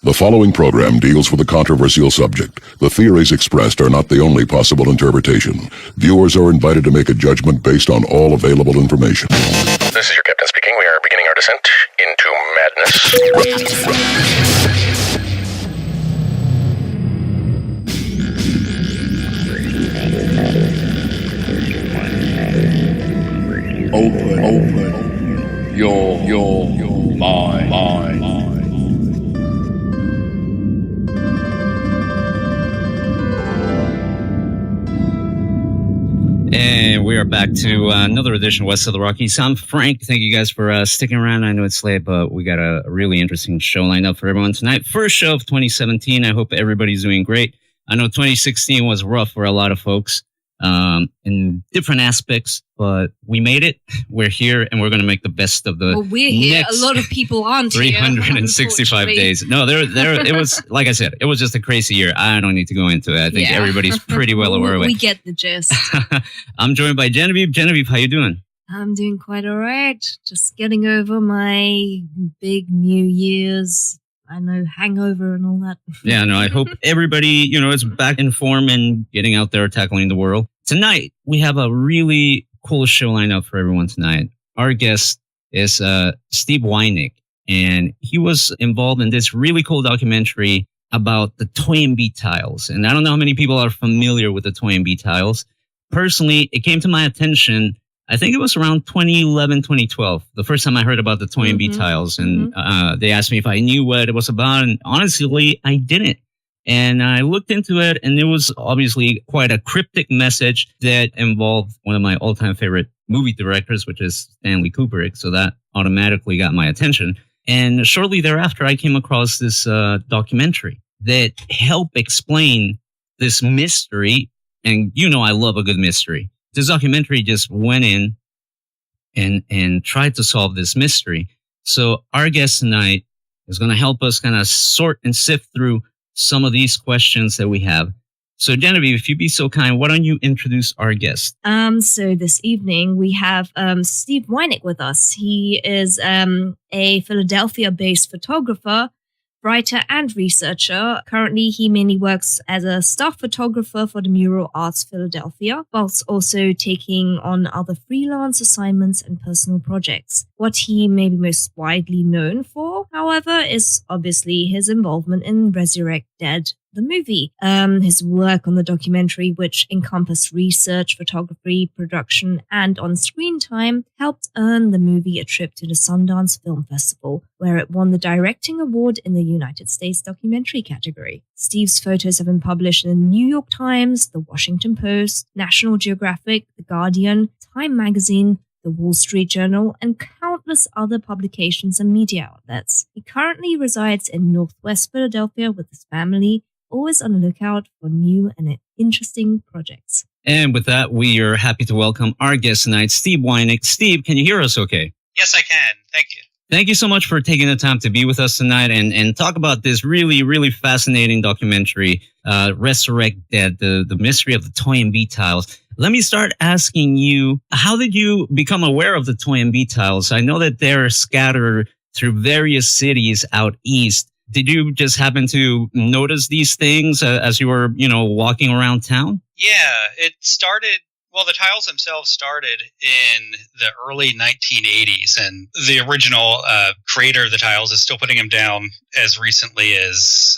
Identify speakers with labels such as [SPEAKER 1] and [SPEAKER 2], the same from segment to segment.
[SPEAKER 1] The following program deals with a controversial subject. The theories expressed are not the only possible interpretation. Viewers are invited to make a judgment based on all available information.
[SPEAKER 2] This is your captain speaking. We are beginning our descent into madness.
[SPEAKER 3] Open your mind.
[SPEAKER 4] And we are back to another edition of West of the Rockies. I'm Frank. Thank you guys for sticking around. I know it's late, but we got a really interesting show lined up for everyone tonight. First show of 2017. I hope everybody's doing great. I know 2016 was rough for a lot of folks in different aspects, but we made it. We're here, and we're going to make the best of the
[SPEAKER 5] we're here. A lot of people aren't
[SPEAKER 4] 365
[SPEAKER 5] here,
[SPEAKER 4] days. No, it was, like I said, it was just a crazy year. I don't need to go into it. I think everybody's pretty well aware of it.
[SPEAKER 5] We get the gist.
[SPEAKER 4] I'm joined by Genevieve. Genevieve, how you doing?
[SPEAKER 5] I'm doing quite all right. Just getting over my big New Year's, I know, hangover and all that.
[SPEAKER 4] Yeah, no, I hope everybody, is back in form and getting out there tackling the world. Tonight, we have a really cool show lined up for everyone tonight. Our guest is Steve Weinik, and he was involved in this really cool documentary about the Toynbee Tiles. And I don't know how many people are familiar with the Toynbee Tiles. Personally, it came to my attention, I think it was around 2011, 2012, the first time I heard about the Toynbee Tiles. And they asked me if I knew what it was about. And honestly, I didn't. And I looked into it, and it was obviously quite a cryptic message that involved one of my all-time favorite movie directors, which is Stanley Kubrick. So that automatically got my attention. And shortly thereafter, I came across this documentary that helped explain this mystery. And I love a good mystery. This documentary just went in and tried to solve this mystery. So our guest tonight is going to help us kind of sort and sift through some of these questions that we have. So Genevieve, if you'd be so kind, why don't you introduce our guest?
[SPEAKER 5] So this evening we have Steve Weinik with us. He is a Philadelphia-based photographer, writer, and researcher. Currently, he mainly works as a staff photographer for the Mural Arts Philadelphia, whilst also taking on other freelance assignments and personal projects. What he may be most widely known for, however, is obviously his involvement in Resurrect, the movie. His work on the documentary, which encompassed research, photography, production, and on-screen time, helped earn the movie a trip to the Sundance Film Festival, where it won the Directing Award in the United States documentary category. Steve's photos have been published in the New York Times, the Washington Post, National Geographic, The Guardian, Time Magazine, the Wall Street Journal, and countless other publications and media outlets. He currently resides in Northwest Philadelphia with his family, always on the lookout for new and interesting projects.
[SPEAKER 4] And with that, we are happy to welcome our guest tonight, Steve Weinik. Steve, can you hear us okay?
[SPEAKER 6] Yes, I can. Thank you.
[SPEAKER 4] Thank you so much for taking the time to be with us tonight and talk about this really, really fascinating documentary, Resurrect, the mystery of the Toynbee Tiles. Let me start asking you, how did you become aware of the Toynbee Tiles? I know that they're scattered through various cities out east. Did you just happen to notice these things as you were, walking around town?
[SPEAKER 6] Yeah, the tiles themselves started in the early 1980s, and the original creator of the tiles is still putting them down as recently as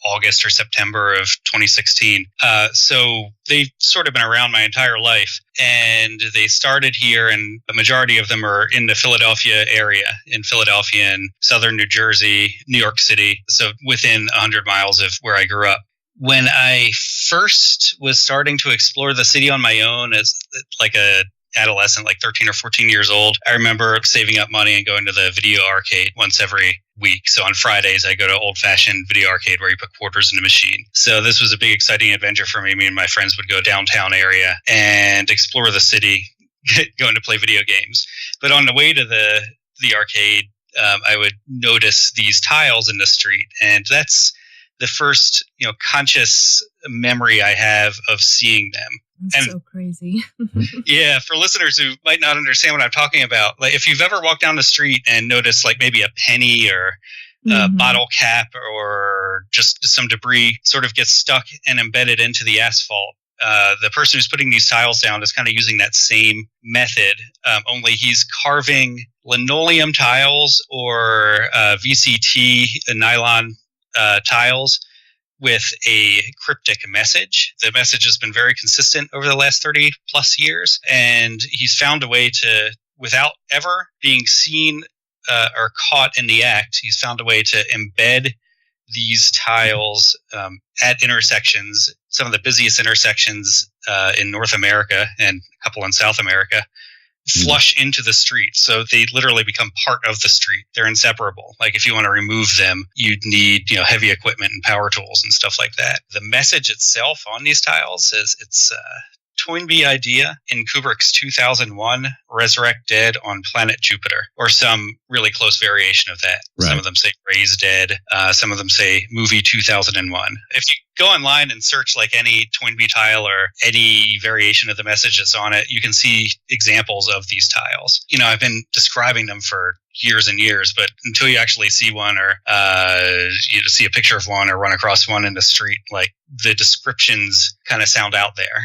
[SPEAKER 6] August or September of 2016. So they've sort of been around my entire life, and they started here, and the majority of them are in the Philadelphia area, in Philadelphia and southern New Jersey, New York City, so within 100 miles of where I grew up. When I first was starting to explore the city on my own as like a adolescent, like 13 or 14 years old, I remember saving up money and going to the video arcade once every week. So on Fridays, I go to old-fashioned video arcade where you put quarters in a machine. So this was a big, exciting adventure for me. Me and my friends would go downtown area and explore the city, going to play video games. But on the way to the arcade, I would notice these tiles in the street, and that's the first, conscious memory I have of seeing them.
[SPEAKER 5] That's so crazy.
[SPEAKER 6] Yeah, for listeners who might not understand what I'm talking about, like if you've ever walked down the street and noticed like maybe a penny or bottle cap or just some debris sort of gets stuck and embedded into the asphalt. The person who's putting these tiles down is kind of using that same method, only he's carving linoleum tiles or VCT nylon tiles with a cryptic message. The message has been very consistent over the last 30 plus years, and he's found a way to, without ever being seen or caught in the act, he's found a way to embed these tiles at intersections, some of the busiest intersections in North America and a couple in South America, flush into the street. So they literally become part of the street. They're inseparable. Like if you want to remove them, you'd need, heavy equipment and power tools and stuff like that. The message itself on these tiles is it's Toynbee idea in Kubrick's 2001 Resurrect Dead on Planet Jupiter, or some really close variation of that. Right. Some of them say Raise Dead. Some of them say Movie 2001. If you go online and search like any Toynbee tile or any variation of the message that's on it, you can see examples of these tiles. I've been describing them for years and years, but until you actually see one or you see a picture of one or run across one in the street, like the descriptions kind of sound out there.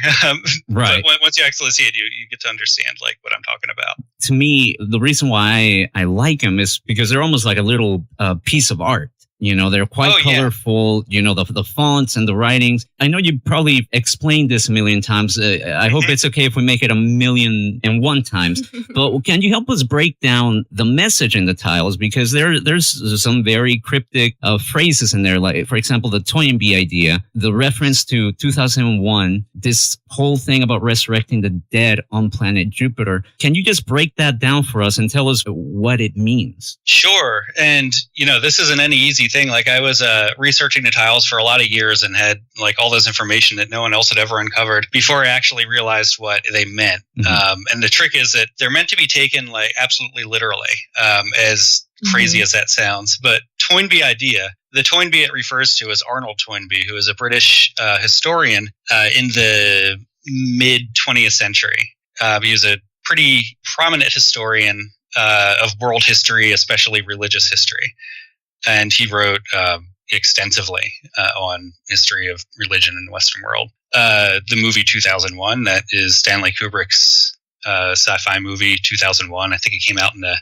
[SPEAKER 4] Right.
[SPEAKER 6] But once you actually see it, you get to understand like what I'm talking about.
[SPEAKER 4] To me, the reason why I like them is because they're almost like a little piece of art. They're quite colorful, the fonts and the writings. I know you probably explained this a million times. I hope it's okay if we make it 1,000,001 times. But can you help us break down the message in the tiles? Because there's some very cryptic phrases in there. Like, for example, the Toynbee idea, the reference to 2001, this whole thing about resurrecting the dead on planet Jupiter. Can you just break that down for us and tell us what it means?
[SPEAKER 6] Sure. And, this isn't any easy thing. Like I was researching the tiles for a lot of years and had like all this information that no one else had ever uncovered before I actually realized what they meant. And the trick is that they're meant to be taken like absolutely literally, as crazy as that sounds. But Toynbee idea, the Toynbee it refers to is Arnold Toynbee, who is a British historian in the mid 20th century. He was a pretty prominent historian of world history, especially religious history. And he wrote extensively on history of religion in the Western world. The movie 2001, that is Stanley Kubrick's sci-fi movie 2001. I think it came out in the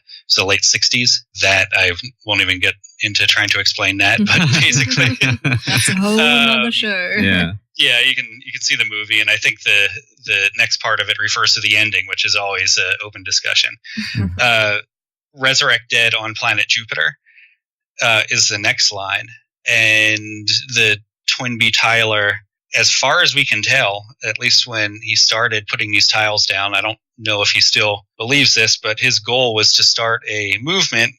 [SPEAKER 6] late 60s. That I won't even get into trying to explain that, but basically
[SPEAKER 5] that's a whole other show.
[SPEAKER 6] Yeah, you can see the movie, and I think the next part of it refers to the ending, which is always an open discussion. Resurrect Dead on Planet Jupiter is the next line, and the Toynbee tiler, as far as we can tell, at least when he started putting these tiles down, I don't know if he still believes this, but his goal was to start a movement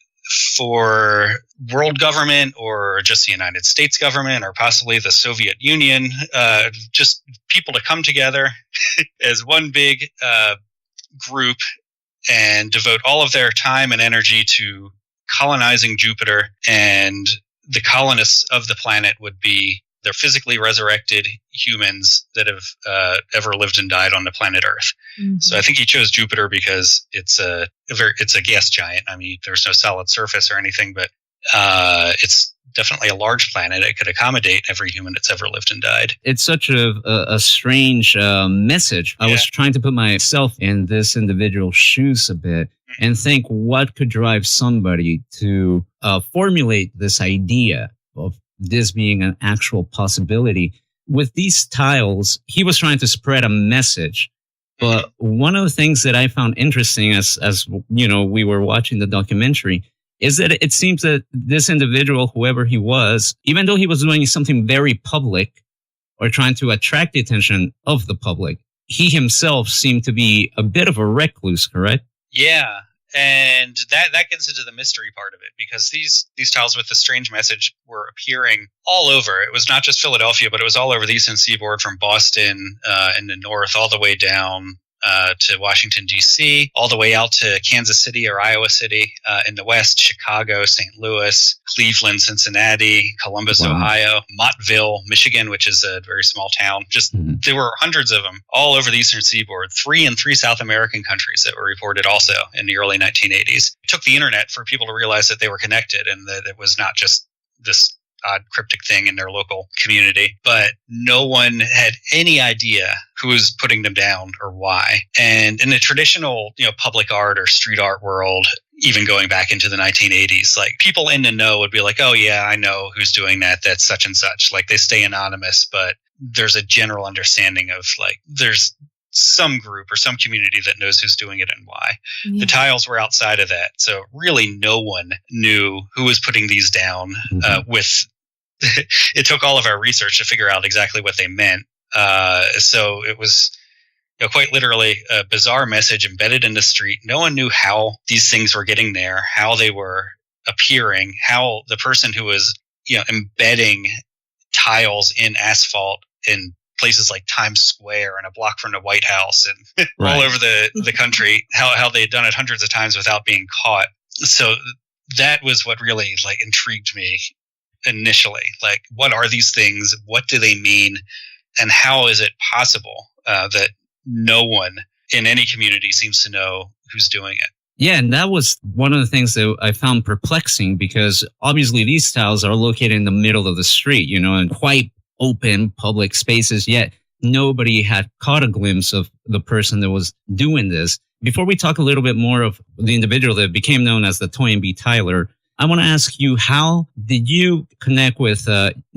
[SPEAKER 6] for world government or just the United States government or possibly the Soviet Union, just people to come together as one big group and devote all of their time and energy to colonizing Jupiter, and the colonists of the planet would be the physically resurrected humans that have ever lived and died on the planet Earth. So I think he chose Jupiter because it's a gas giant. I mean, there's no solid surface or anything, but it's definitely a large planet. It could accommodate every human that's ever lived and died.
[SPEAKER 4] It's such a strange message. I was trying to put myself in this individual's shoes a bit and think what could drive somebody to formulate this idea of this being an actual possibility. With these tiles, he was trying to spread a message. But one of the things that I found interesting as we were watching the documentary is that it seems that this individual, whoever he was, even though he was doing something very public or trying to attract the attention of the public, he himself seemed to be a bit of a recluse, correct?
[SPEAKER 6] Yeah. And that gets into the mystery part of it, because these tiles with the strange message were appearing all over. It was not just Philadelphia, but it was all over the Eastern Seaboard, from Boston in the north all the way down to Washington, D.C., all the way out to Kansas City or Iowa City in the West, Chicago, St. Louis, Cleveland, Cincinnati, Columbus, Ohio, Mottville, Michigan, which is a very small town. There were hundreds of them all over the Eastern Seaboard, three South American countries that were reported also in the early 1980s. It took the internet for people to realize that they were connected and that it was not just this odd cryptic thing in their local community, but no one had any idea who was putting them down or why. And in the traditional, public art or street art world, even going back into the 1980s, like people in the know would be like, oh yeah, I know who's doing that. That's such and such. Like they stay anonymous, but there's a general understanding of like, there's some group or some community that knows who's doing it and why. Yeah. The Tiles were outside of that. So really no one knew who was putting these down it took all of our research to figure out exactly what they meant. So it was quite literally a bizarre message embedded in the street. No one knew how these things were getting there, how they were appearing, how the person who was embedding tiles in asphalt in places like Times Square and a block from the White House and all over the country, how they had done it hundreds of times without being caught. So that was what really like intrigued me initially. Like, what are these things? What do they mean? And how is it possible that no one in any community seems to know who's doing it?
[SPEAKER 4] Yeah, and that was one of the things that I found perplexing, because obviously these tiles are located in the middle of the street, and quite open public spaces, yet nobody had caught a glimpse of the person that was doing this. Before we talk a little bit more of the individual that became known as the Toynbee Tiler, I want to ask you, how did you connect with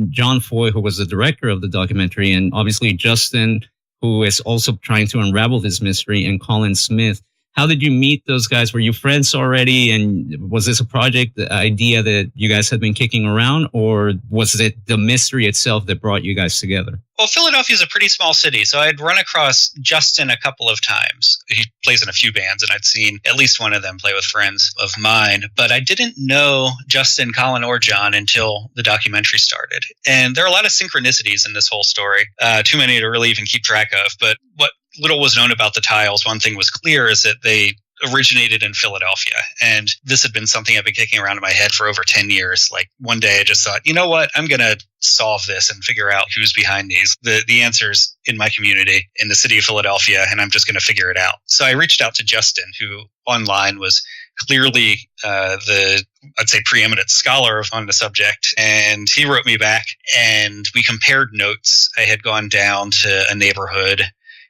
[SPEAKER 4] John Foy, who was the director of the documentary, and obviously Justin, who is also trying to unravel this mystery, and Colin Smith? How did you meet those guys? Were you friends already? And was this a project, the idea that you guys had been kicking around, or was it the mystery itself that brought you guys together?
[SPEAKER 6] Well, Philadelphia is a pretty small city, so I'd run across Justin a couple of times. He plays in a few bands, and I'd seen at least one of them play with friends of mine. But I didn't know Justin, Colin, or John until the documentary started. And there are a lot of synchronicities in this whole story, too many to really even keep track of. But what little was known about the Tiles, one thing was clear, is that they originated in Philadelphia. And this had been something I've been kicking around in my head for over 10 years. Like one day I just thought, you know what, I'm going to solve this and figure out who's behind these. The answer's in my community, in the city of Philadelphia, and I'm just going to figure it out. So I reached out to Justin, who online was clearly I'd say preeminent scholar on the subject. And he wrote me back and we compared notes. I had gone down to a neighborhood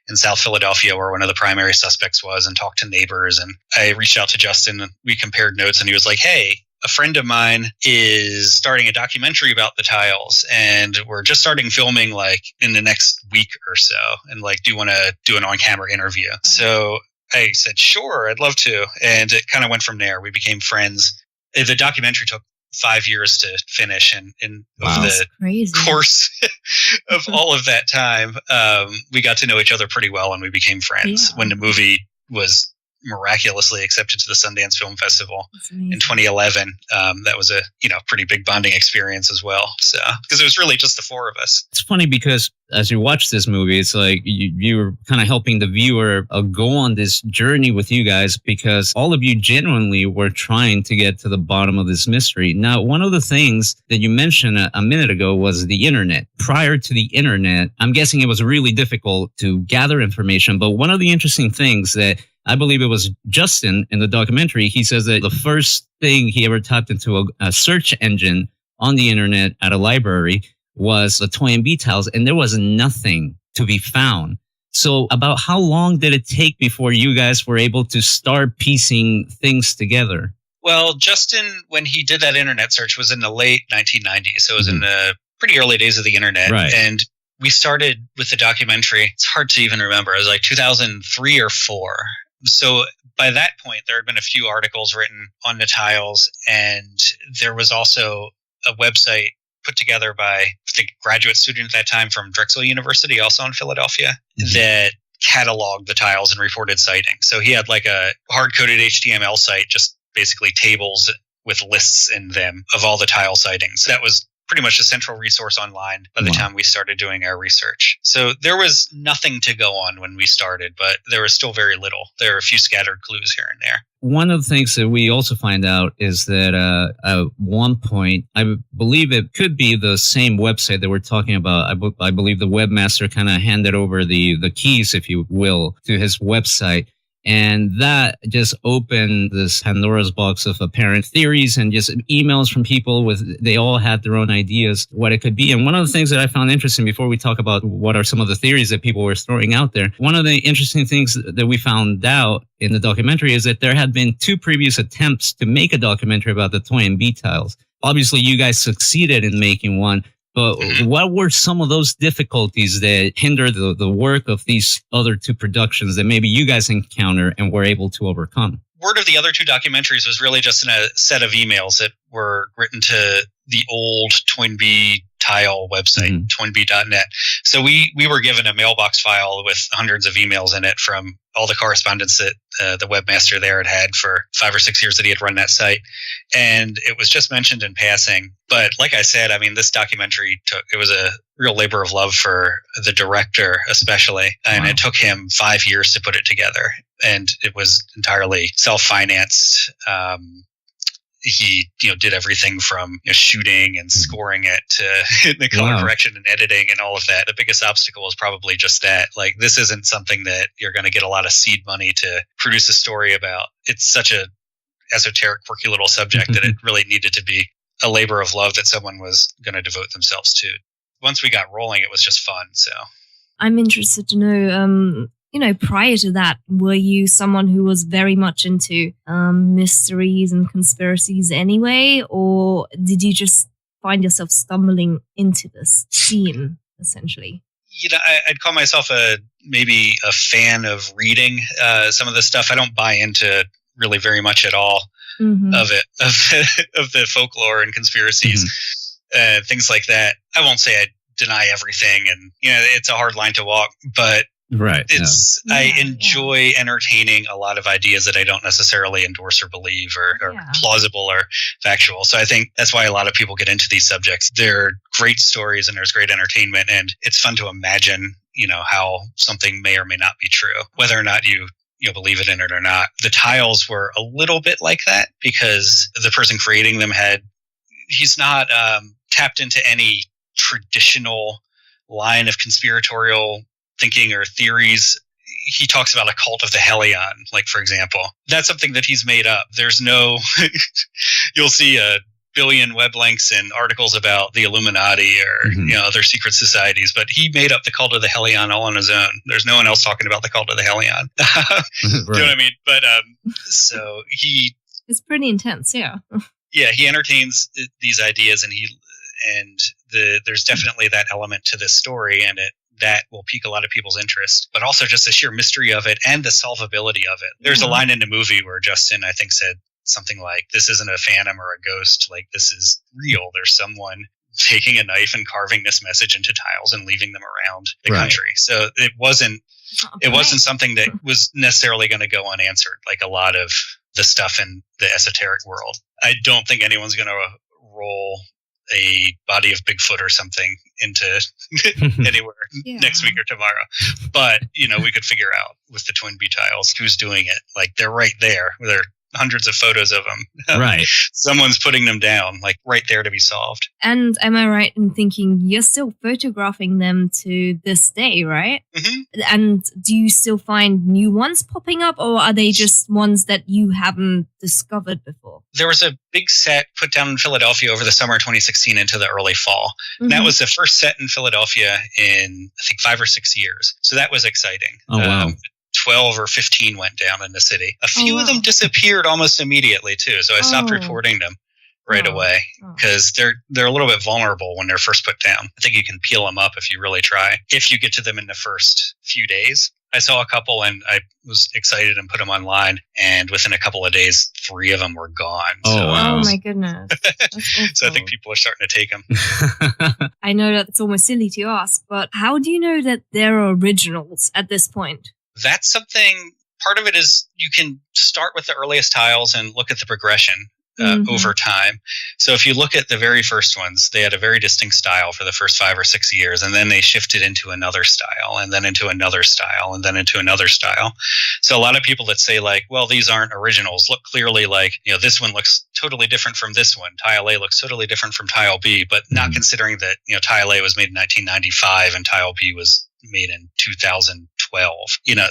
[SPEAKER 6] in South Philadelphia where one of the primary suspects was, and talked to neighbors. And I reached out to Justin and we compared notes, and he was like, hey, a friend of mine is starting a documentary about the Tiles, and we're just starting filming like in the next week or so. And like, do you want to do an on-camera interview? So I said, sure, I'd love to. And it kind of went from there. We became friends. The documentary took 5 years to finish, and over the course of all of that time, we got to know each other pretty well, and we became friends. When the movie was miraculously accepted to the Sundance Film Festival in 2011, that was a pretty big bonding experience as well. So because it was really just the four of us.
[SPEAKER 4] It's funny because as you watch this movie, it's like you're kind of helping the viewer go on this journey with you guys, because all of you genuinely were trying to get to the bottom of this mystery. Now, one of the things that you mentioned a minute ago was the internet. Prior to the internet, I'm guessing it was really difficult to gather information. But one of the interesting things that I believe it was Justin in the documentary, he says that the first thing he ever typed into a search engine on the internet at a library was the Toynbee Tiles, and there was nothing to be found. So about how long did it take before you guys were able to start piecing things together?
[SPEAKER 6] Well, Justin, when he did that internet search, was in the late 1990s. So it was in the pretty early days of the internet.
[SPEAKER 4] Right.
[SPEAKER 6] And we started with the documentary. It's hard to even remember. It was like 2003 or 4. So by that point, there had been a few articles written on the Tiles, and there was also a website put together by the graduate student at that time from Drexel University, also in Philadelphia, that cataloged the Tiles and reported sightings. So he had like a hard-coded HTML site, just basically tables with lists in them of all the Tile sightings. That was pretty much a central resource online by the time we started doing our research. So there was nothing to go on when we started, but there was still very little. There are a few scattered clues here and there.
[SPEAKER 4] One of the things that we also find out is that at one point, I believe it could be the same website that we're talking about. I believe the webmaster kind of handed over the keys, if you will, to his website. And that just opened this Pandora's box of apparent theories and just emails from people they all had their own ideas what it could be. And one of the things that I found interesting before we talk about what are some of the theories that people were throwing out there, one of the interesting things that we found out in the documentary is that there had been 2 previous attempts to make a documentary about the Toynbee Tiles. Obviously, you guys succeeded in making one. But what were some of those difficulties that hindered the work of these other 2 productions that maybe you guys encounter and were able to overcome?
[SPEAKER 6] Word of the other 2 documentaries was really just in a set of emails that were written to the old Toynbee Tile website, toynbee.net. So we were given a mailbox file with hundreds of emails in it from all the correspondence that the webmaster there had for 5 or 6 years that he had run that site. And it was just mentioned in passing. But like I said, I mean, this documentary it was a real labor of love for the director, especially. And it took him 5 years to put it together. And it was entirely self-financed. He, did everything from shooting and scoring it to the color correction and editing and all of that. The biggest obstacle is probably just that. Like, this isn't something that you're going to get a lot of seed money to produce a story about. It's such a esoteric, quirky little subject that it really needed to be a labor of love that someone was going to devote themselves to. Once we got rolling, it was just fun. So
[SPEAKER 5] I'm interested to know, prior to that, were you someone who was very much into mysteries and conspiracies anyway, or did you just find yourself stumbling into this scene, essentially?
[SPEAKER 6] I'd call myself maybe a fan of reading some of the stuff. I don't buy into really very much at all of it, of the folklore and conspiracies, things like that. I won't say I deny everything, and it's a hard line to walk, but I enjoy entertaining a lot of ideas that I don't necessarily endorse or believe or plausible or factual. So I think that's why a lot of people get into these subjects. They're great stories and there's great entertainment, and it's fun to imagine, how something may or may not be true, whether or not you believe it in it or not. The tiles were a little bit like that because the person creating them he's not tapped into any traditional line of conspiratorial thinking or theories. He talks about a cult of the Hellion, like, for example. That's something that he's made up. There's no you'll see a billion web links and articles about the Illuminati or other secret societies, but he made up the cult of the Hellion all on his own. There's no one else talking about the cult of the Hellion. You know what I mean? But so
[SPEAKER 5] it's pretty intense. He
[SPEAKER 6] entertains these ideas, and there's definitely that element to this story, and that will pique a lot of people's interest, but also just the sheer mystery of it and the solvability of it. There's a line in the movie where Justin, I think, said something like, "This isn't a phantom or a ghost. Like, this is real. There's someone taking a knife and carving this message into tiles and leaving them around the country." So it wasn't something that was necessarily going to go unanswered, like a lot of the stuff in the esoteric world. I don't think anyone's going to roll a body of Bigfoot or something into anywhere next week or tomorrow. But, we could figure out with the Toynbee Tiles who's doing it. Like, they're right there. There are hundreds of photos of them.
[SPEAKER 4] Right.
[SPEAKER 6] Someone's putting them down, like, right there to be solved.
[SPEAKER 5] And am I right in thinking you're still photographing them to this day, right? And do you still find new ones popping up, or are they just ones that you haven't discovered before?
[SPEAKER 6] There was a big set put down in Philadelphia over the summer of 2016 into the early fall. And that was the first set in Philadelphia in, I think, 5 or 6 years. So that was exciting.
[SPEAKER 4] Oh, wow.
[SPEAKER 6] 12 or 15 went down in the city. A few of them disappeared almost immediately too. So I stopped reporting them right away because they're a little bit vulnerable when they're first put down. I think you can peel them up if you really try. If you get to them in the first few days. I saw a couple and I was excited and put them online, and within a couple of days, 3 of them were gone.
[SPEAKER 5] Oh my goodness.
[SPEAKER 6] So I think people are starting to take them.
[SPEAKER 5] I know that's almost silly to ask, but how do you know that they're originals at this point?
[SPEAKER 6] That's something, part of it is you can start with the earliest tiles and look at the progression. over time. So if you look at the very first ones, they had a very distinct style for the first 5 or 6 years, and then they shifted into another style, and then into another style, and then into another style. So a lot of people that say like, well, these aren't originals, look clearly like, this one looks totally different from this one. Tile A looks totally different from Tile B, but not considering that, Tile A was made in 1995 and Tile B was made in 2012.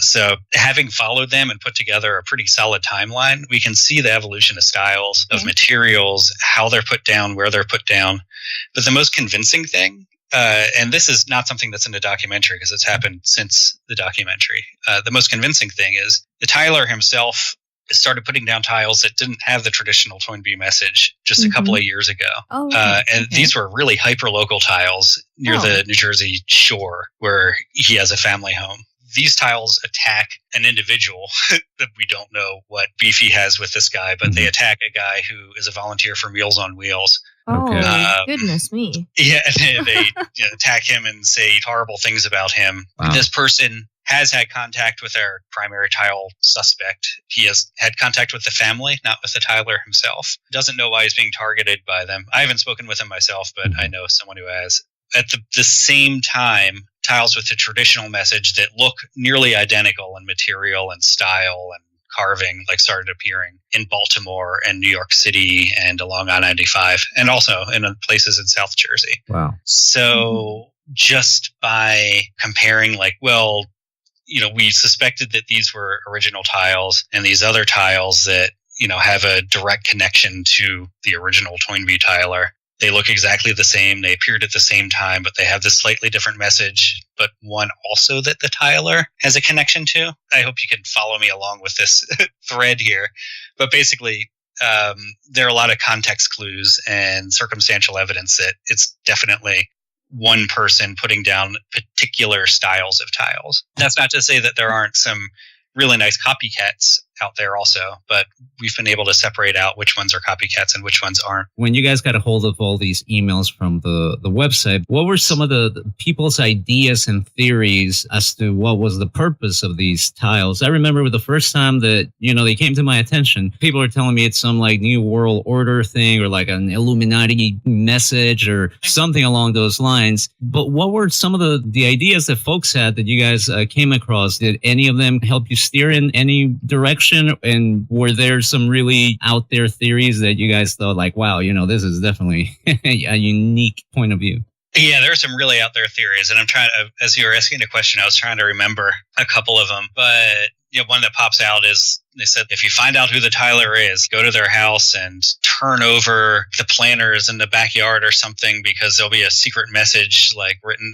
[SPEAKER 6] So having followed them and put together a pretty solid timeline, we can see the evolution of styles, of materials, how they're put down, where they're put down. But the most convincing thing, and this is not something that's in the documentary because it's happened since the documentary, the most convincing thing is the tiler himself started putting down tiles that didn't have the traditional Toynbee message just a couple of years ago. These were really hyper-local tiles near the New Jersey shore where he has a family home. These tiles attack an individual that we don't know what beef he has with this guy, but they attack a guy who is a volunteer for Meals on Wheels.
[SPEAKER 5] Goodness me.
[SPEAKER 6] Yeah, they attack him and say horrible things about him. Wow. This person has had contact with our primary tile suspect. He has had contact with the family, not with the tiler himself. Doesn't know why he's being targeted by them. I haven't spoken with him myself, but I know someone who has. At the same time, tiles with the traditional message that look nearly identical in material and style and carving started appearing in Baltimore and New York City and along I-95 and also in places in South Jersey.
[SPEAKER 4] Wow.
[SPEAKER 6] So just by comparing we suspected that these were original tiles and these other tiles that, have a direct connection to the original Toynbee tiler. They look exactly the same. They appeared at the same time, but they have this slightly different message, but one also that the tiler has a connection to. I hope you can follow me along with this thread here. But basically, there are a lot of context clues and circumstantial evidence that it's definitely one person putting down particular styles of tiles. That's not to say that there aren't some really nice copycats out there also, but we've been able to separate out which ones are copycats and which ones aren't.
[SPEAKER 4] When you guys got a hold of all these emails from the website, what were some of the people's ideas and theories as to what was the purpose of these tiles? I remember the first time that, they came to my attention, people are telling me it's some New World Order thing or an Illuminati message or something along those lines. But what were some of the ideas that folks had that you guys came across? Did any of them help you steer in any direction? And were there some really out there theories that you guys thought wow, this is definitely a unique point of view?
[SPEAKER 6] Yeah, there are some really out there theories. And I'm trying to, as you were asking the question, I was trying to remember a couple of them. But one that pops out is they said, if you find out who the tiler is, go to their house and turn over the planters in the backyard or something, because there'll be a secret message written.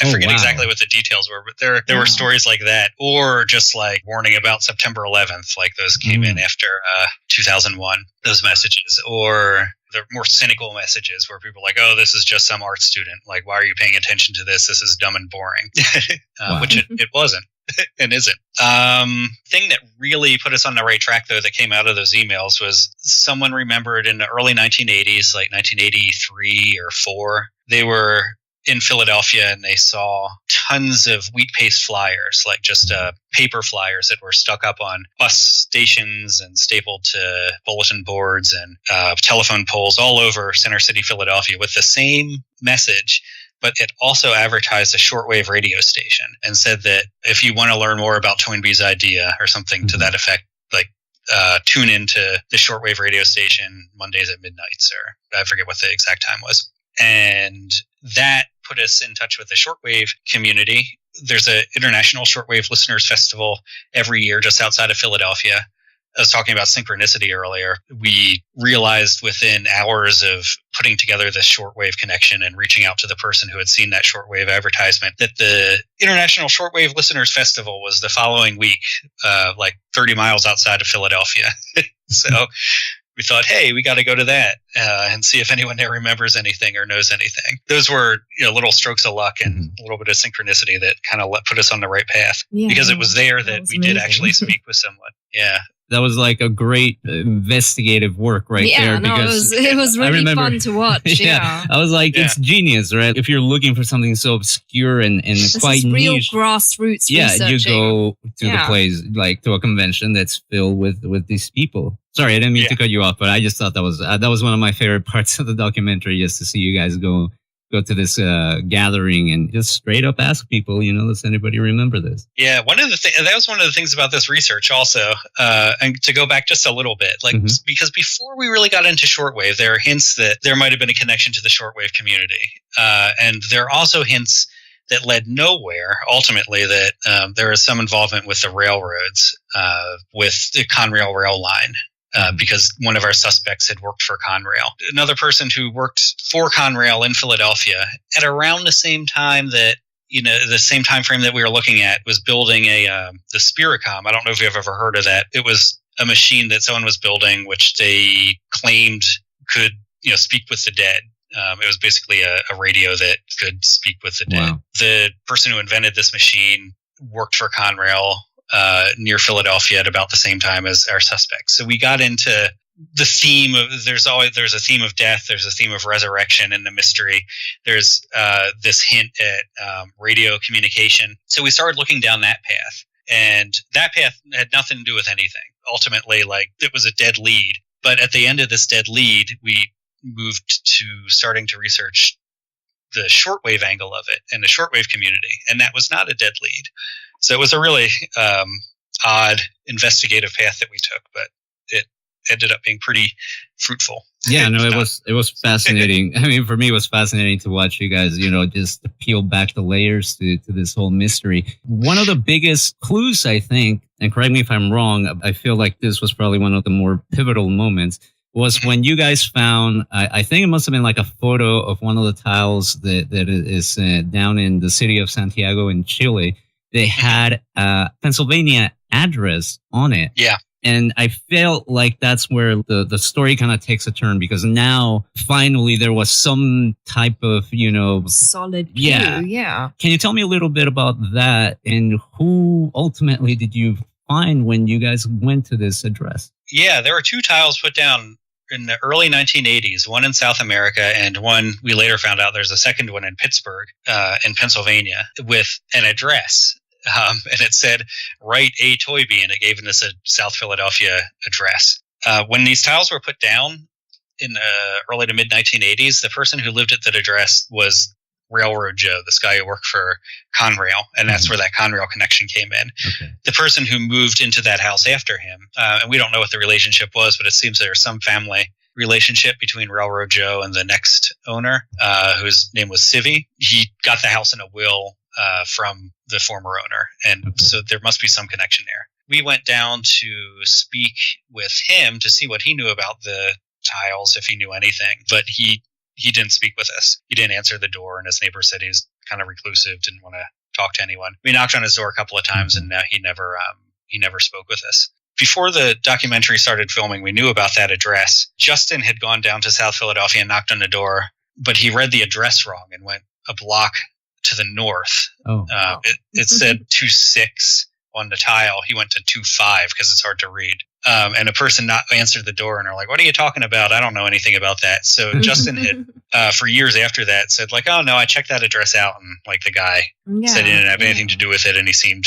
[SPEAKER 6] I forget exactly what the details were, but there were stories like that, or just warning about September 11th, those came in after 2001, those messages, or the more cynical messages where people are like, oh, this is just some art student. Why are you paying attention to this? This is dumb and boring, which it wasn't. And isn't. Thing that really put us on the right track, though, that came out of those emails was someone remembered in the early 1980s, 1983 or 4, they were in Philadelphia and they saw tons of wheat paste flyers, just paper flyers that were stuck up on bus stations and stapled to bulletin boards and telephone poles all over Center City, Philadelphia, with the same message. But it also advertised a shortwave radio station and said that if you want to learn more about Toynbee's idea or something to that effect, tune into the shortwave radio station Mondays at midnight, or I forget what the exact time was. And that put us in touch with the shortwave community. There's an International Shortwave Listeners Festival every year just outside of Philadelphia. I was talking about synchronicity earlier. We realized within hours of putting together this shortwave connection and reaching out to the person who had seen that shortwave advertisement that the International Shortwave Listeners Festival was the following week, 30 miles outside of Philadelphia. So we thought, hey, we got to go to that and see if anyone there remembers anything or knows anything. Those were little strokes of luck and a little bit of synchronicity that kind of put us on the right path, because it was there that we did actually speak with someone. Yeah.
[SPEAKER 4] that was like a great investigative work right there. Because
[SPEAKER 5] it was really fun to watch. Yeah.
[SPEAKER 4] I was like, it's genius, right? If you're looking for something so obscure and
[SPEAKER 5] this
[SPEAKER 4] quite
[SPEAKER 5] is real
[SPEAKER 4] niche,
[SPEAKER 5] grassroots
[SPEAKER 4] you
[SPEAKER 5] researching.
[SPEAKER 4] go to the place, like to a convention that's filled with these people. Sorry, I didn't mean to cut you off, but I just thought that was one of my favorite parts of the documentary, just to see you guys go to this gathering and just straight up ask people, does anybody remember this?
[SPEAKER 6] Yeah, that was one of the things about this research also, and to go back just a little bit, because before we really got into shortwave, there are hints that there might have been a connection to the shortwave community, and there are also hints that led nowhere, ultimately, that there is some involvement with the railroads, with the Conrail rail line. Because one of our suspects had worked for Conrail. Another person who worked for Conrail in Philadelphia at around the same time that, the same time frame that we were looking at, was building the Spiricom. I don't know if you've ever heard of that. It was a machine that someone was building, which they claimed could, speak with the dead. It was basically a radio that could speak with the dead.
[SPEAKER 4] Wow.
[SPEAKER 6] The person who invented this machine worked for Conrail near Philadelphia at about the same time as our suspects. So we got into the theme of there's a theme of death, there's a theme of resurrection in the mystery. There's this hint at radio communication. So we started looking down that path, and that path had nothing to do with anything. Ultimately, it was a dead lead. But at the end of this dead lead, we moved to starting to research the shortwave angle of it and the shortwave community, and that was not a dead lead. So it was a really odd investigative path that we took, but it ended up being pretty fruitful.
[SPEAKER 4] Yeah, no, it was fascinating. I mean, for me, it was fascinating to watch you guys, just peel back the layers to this whole mystery. One of the biggest clues, I think, and correct me if I'm wrong, I feel like this was probably one of the more pivotal moments, was when you guys found, I think it must have been like a photo of one of the tiles that is down in the city of Santiago in Chile. They had a Pennsylvania address on it.
[SPEAKER 6] Yeah.
[SPEAKER 4] And I felt like that's where the story kind of takes a turn, because now finally there was some type of,
[SPEAKER 5] solid clue. Yeah.
[SPEAKER 4] Can you tell me a little bit about that, and who ultimately did you find when you guys went to this address?
[SPEAKER 6] Yeah, there were two tiles put down in the early 1980s, one in South America, and one we later found out there's a second one in Pittsburgh, in Pennsylvania, with an address. And it said, "Write A. Toynbee," and it gave us a South Philadelphia address. When these tiles were put down in the early to mid 1980s, the person who lived at that address was Railroad Joe, this guy who worked for Conrail, and that's where that Conrail connection came in.
[SPEAKER 4] Okay.
[SPEAKER 6] The person who moved into that house after him, and we don't know what the relationship was, but it seems there's some family relationship between Railroad Joe and the next owner, whose name was Civvy. He got the house in a will from the former owner, and so there must be some connection there. We went down to speak with him to see what he knew about the tiles, if he knew anything, but he didn't speak with us. He didn't answer the door, and his neighbor said he was kind of reclusive, didn't want to talk to anyone. We knocked on his door a couple of times, and he never spoke with us. Before the documentary started filming, we knew about that address. Justin had gone down to South Philadelphia and knocked on the door, but he read the address wrong and went a block to the north. It said 26 on the tile. He went to 25 because it's hard to read. And a person not answered the door, and are like, "What are you talking about? I don't know anything about that." So Justin had, for years after that, said like, "Oh no, I checked that address out," and like the guy said he didn't have anything to do with it, and he seemed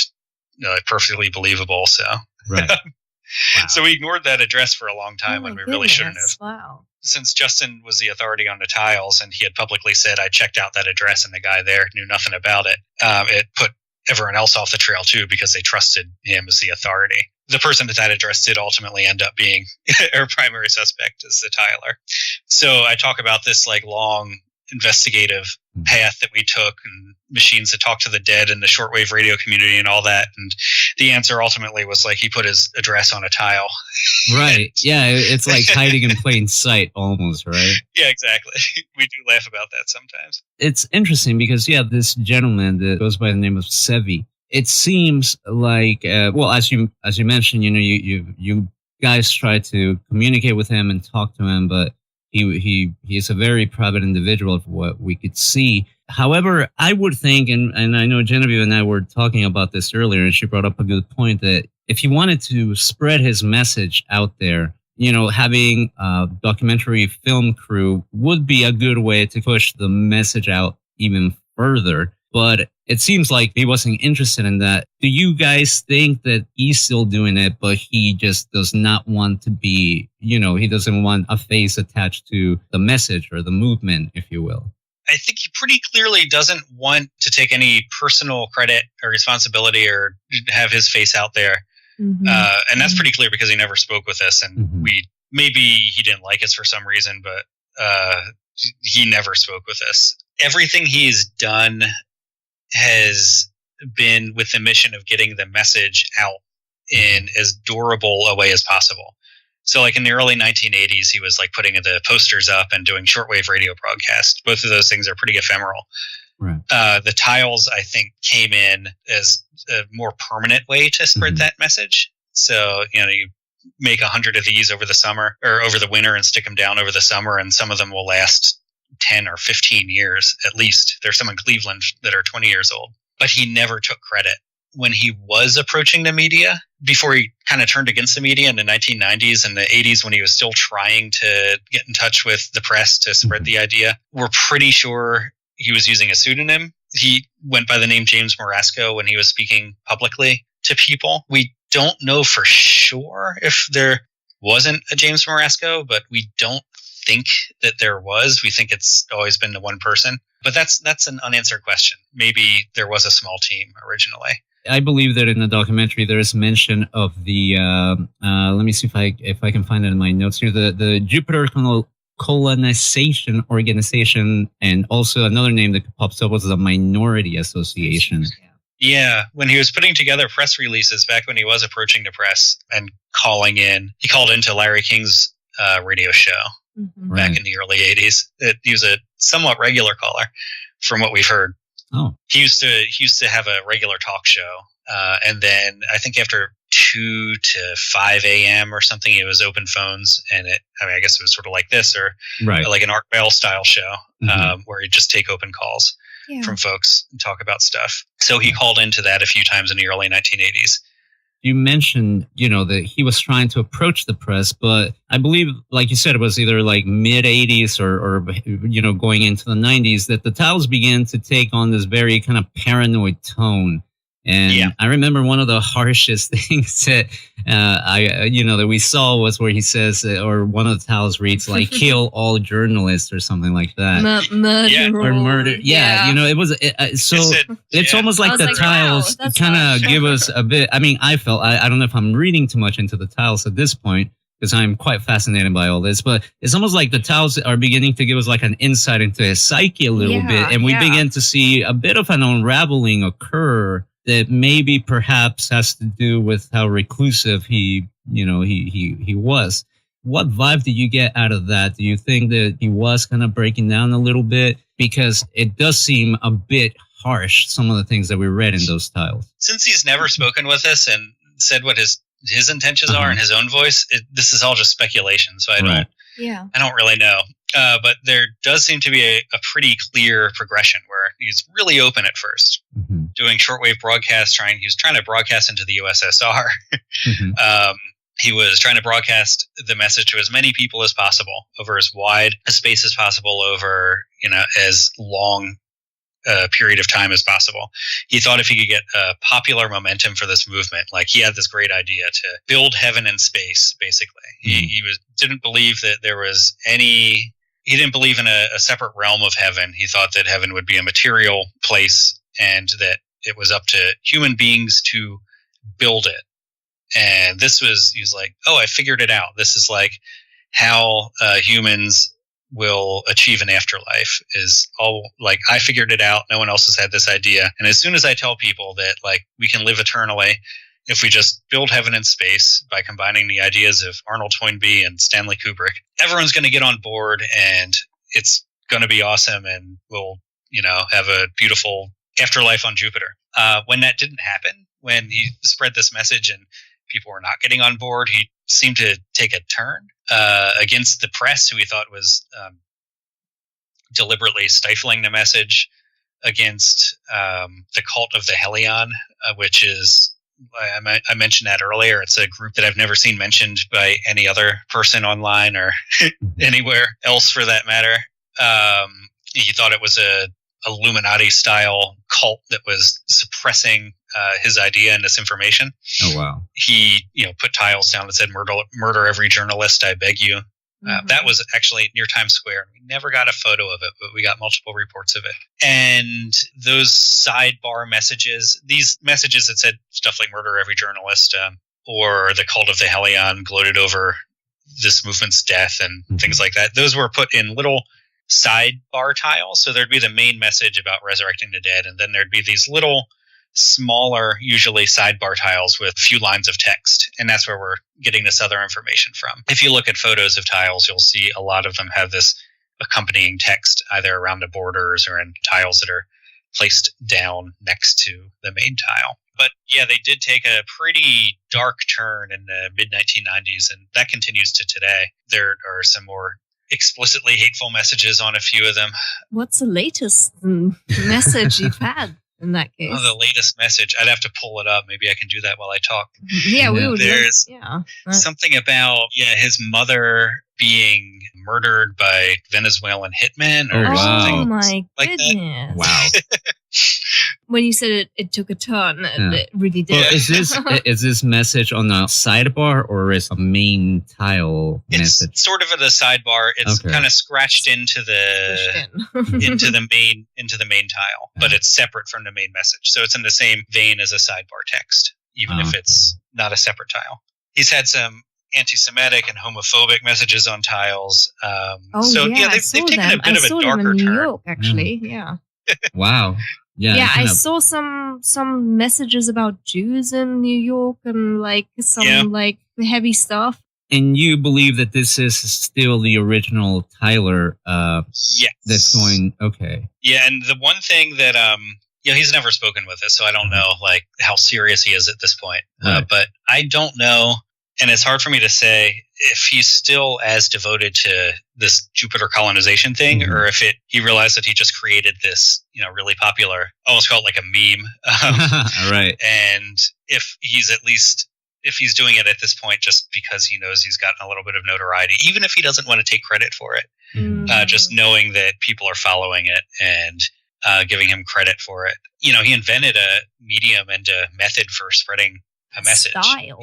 [SPEAKER 6] perfectly believable. So,
[SPEAKER 4] right.
[SPEAKER 6] Wow. So we ignored that address for a long time when we really shouldn't have.
[SPEAKER 5] Wow.
[SPEAKER 6] Since Justin was the authority on the tiles, and he had publicly said, "I checked out that address," and the guy there knew nothing about it, it put everyone else off the trail too, because they trusted him as the authority. The person at that address did ultimately end up being our primary suspect as the tiler. So I talk about this like long investigative path that we took, and machines that talk to the dead and the shortwave radio community and all that. And the answer ultimately was like he put his address on a tile.
[SPEAKER 4] Right. Yeah. It's like hiding in plain sight almost, right?
[SPEAKER 6] Yeah, exactly. We do laugh about that sometimes.
[SPEAKER 4] It's interesting because, this gentleman that goes by the name of Sevi, it seems like, as you mentioned, you guys tried to communicate with him and talk to him, but he is a very private individual of what we could see. However, I would think, and I know Genevieve and I were talking about this earlier, and she brought up a good point, that if he wanted to spread his message out there, having a documentary film crew would be a good way to push the message out even further. But it seems like he wasn't interested in that. Do you guys think that he's still doing it, but he just does not want to be, he doesn't want a face attached to the message or the movement, if you will?
[SPEAKER 6] I think he pretty clearly doesn't want to take any personal credit or responsibility or have his face out there.
[SPEAKER 5] Mm-hmm.
[SPEAKER 6] And that's pretty clear because he never spoke with us, and maybe he didn't like us for some reason, but he never spoke with us. Everything he's done has been with the mission of getting the message out in as durable a way as possible. So like in the early 1980s, he was like putting the posters up and doing shortwave radio broadcasts. Both of those things are pretty ephemeral.
[SPEAKER 4] Right.
[SPEAKER 6] The tiles, I think, came in as a more permanent way to spread that message. So, you make 100 of these over the summer or over the winter and stick them down over the summer, and some of them will last 10 or 15 years at least. There's some in Cleveland that are 20 years old. But he never took credit. When he was approaching the media, before he kind of turned against the media in the 1990s and the 80s, when he was still trying to get in touch with the press to spread the idea, we're pretty sure he was using a pseudonym. He went by the name James Morasco when he was speaking publicly to people. We don't know for sure if there wasn't a James Morasco, but we don't think that there was. We think it's always been the one person. But that's an unanswered question. Maybe there was a small team originally.
[SPEAKER 4] I believe that in the documentary there is mention of the let me see if I can find it in my notes here, the Jupiter Colonization Organization, and also another name that pops up was the Minority Association.
[SPEAKER 6] Yeah, when he was putting together press releases back when he was approaching the press and he called into Larry King's radio show back in the early 80s. He was a somewhat regular caller from what we've heard.
[SPEAKER 4] Oh,
[SPEAKER 6] he used to have a regular talk show, and then I think after 2 to 5 a.m. or something, it was open phones, and I guess it was sort of like this, or like an Art Bell style show, where he'd just take open calls from folks and talk about stuff. So he called into that a few times in the early 1980s.
[SPEAKER 4] You mentioned, that he was trying to approach the press, but I believe, like you said, it was either like mid 80s or going into the 90s that the Tiles began to take on this very kind of paranoid tone. And I remember one of the harshest things that that we saw was where he says, or one of the Tiles reads like, "Kill all journalists" or something like that.
[SPEAKER 5] Murder.
[SPEAKER 4] Or murder. Yeah. It was it's almost like the Tiles kind of give us a bit. I mean, I felt I don't know if I'm reading too much into the Tiles at this point, because I'm quite fascinated by all this, but it's almost like the Tiles are beginning to give us like an insight into his psyche a little bit, and we begin to see a bit of an unraveling occur that maybe perhaps has to do with how reclusive he was. What vibe did you get out of that? Do you think that he was kind of breaking down a little bit? Because it does seem a bit harsh, some of the things that we read in those Tiles.
[SPEAKER 6] Since he's never spoken with us and said what his intentions are in his own voice, this is all just speculation. So I don't really know. But there does seem to be a pretty clear progression where he's really open at first, doing shortwave broadcasts. He was trying to broadcast into the USSR. He was trying to broadcast the message to as many people as possible over as wide a space as possible over as long period of time as possible. He thought if he could get popular momentum for this movement, like he had this great idea to build heaven and space, basically. He didn't believe that there was any... He didn't believe in a separate realm of heaven. He thought that heaven would be a material place and that it was up to human beings to build it. And he was like, I figured it out. This is like how humans will achieve an afterlife, is all like, I figured it out. No one else has had this idea. And as soon as I tell people that like we can live eternally if we just build heaven and space by combining the ideas of Arnold Toynbee and Stanley Kubrick, everyone's going to get on board and it's going to be awesome, and we'll, have a beautiful afterlife on Jupiter. When that didn't happen, when he spread this message and people were not getting on board, he seemed to take a turn against the press, who he thought was deliberately stifling the message, against the cult of the Helion, which is I mentioned that earlier. It's a group that I've never seen mentioned by any other person online or anywhere else for that matter. He thought it was a Illuminati style cult that was suppressing his idea and this information.
[SPEAKER 4] Oh wow!
[SPEAKER 6] He put tiles down that said "Murder every journalist, I beg you." That was actually near Times Square. We never got a photo of it, but we got multiple reports of it. And those sidebar messages, these messages that said stuff like "Murder every journalist" or "The cult of the Hellion" gloated over this movement's death and things like that. Those were put in little sidebar tiles. So there'd be the main message about resurrecting the dead, and then there'd be these little smaller, usually sidebar tiles with a few lines of text. And that's where we're getting this other information from. If you look at photos of tiles, you'll see a lot of them have this accompanying text either around the borders or in tiles that are placed down next to the main tile. But yeah, they did take a pretty dark turn in the mid-1990s, and that continues to today. There are some more explicitly hateful messages on a few of them.
[SPEAKER 5] What's the latest message you've had in that case?
[SPEAKER 6] Oh, the latest message. I'd have to pull it up. Maybe I can do that while I talk.
[SPEAKER 5] Yeah, we would.
[SPEAKER 6] There's something about his mother being murdered by Venezuelan hitmen or something.
[SPEAKER 5] Oh my
[SPEAKER 6] like
[SPEAKER 5] goodness!
[SPEAKER 6] That.
[SPEAKER 4] Wow.
[SPEAKER 5] When you said it took a turn, it really did.
[SPEAKER 4] Well, is this message on the sidebar or is a main tile message?
[SPEAKER 6] It's sort of at the sidebar. It's kind of scratched into the main tile, but it's separate from the main message. So it's in the same vein as a sidebar text, even if it's not a separate tile. He's had some anti-Semitic and homophobic messages on tiles. They've taken a bit of a darker turn.
[SPEAKER 5] New York, actually, yeah.
[SPEAKER 4] Wow.
[SPEAKER 5] Yeah, I saw some messages about Jews in New York and some heavy stuff.
[SPEAKER 4] And you believe that this is still the original Tyler?
[SPEAKER 6] Yes.
[SPEAKER 4] That's going okay.
[SPEAKER 6] Yeah, and the one thing that he's never spoken with us, so I don't know how serious he is at this point.
[SPEAKER 4] Right.
[SPEAKER 6] But I don't know, and it's hard for me to say if he's still as devoted to this Jupiter colonization thing, or if he realized that he just created this, really popular, almost call it like a meme.
[SPEAKER 4] Right.
[SPEAKER 6] And if he's doing it at this point just because he knows he's gotten a little bit of notoriety, even if he doesn't want to take credit for it, just knowing that people are following it and giving him credit for it. He invented a medium and a method for spreading a message.
[SPEAKER 5] Style,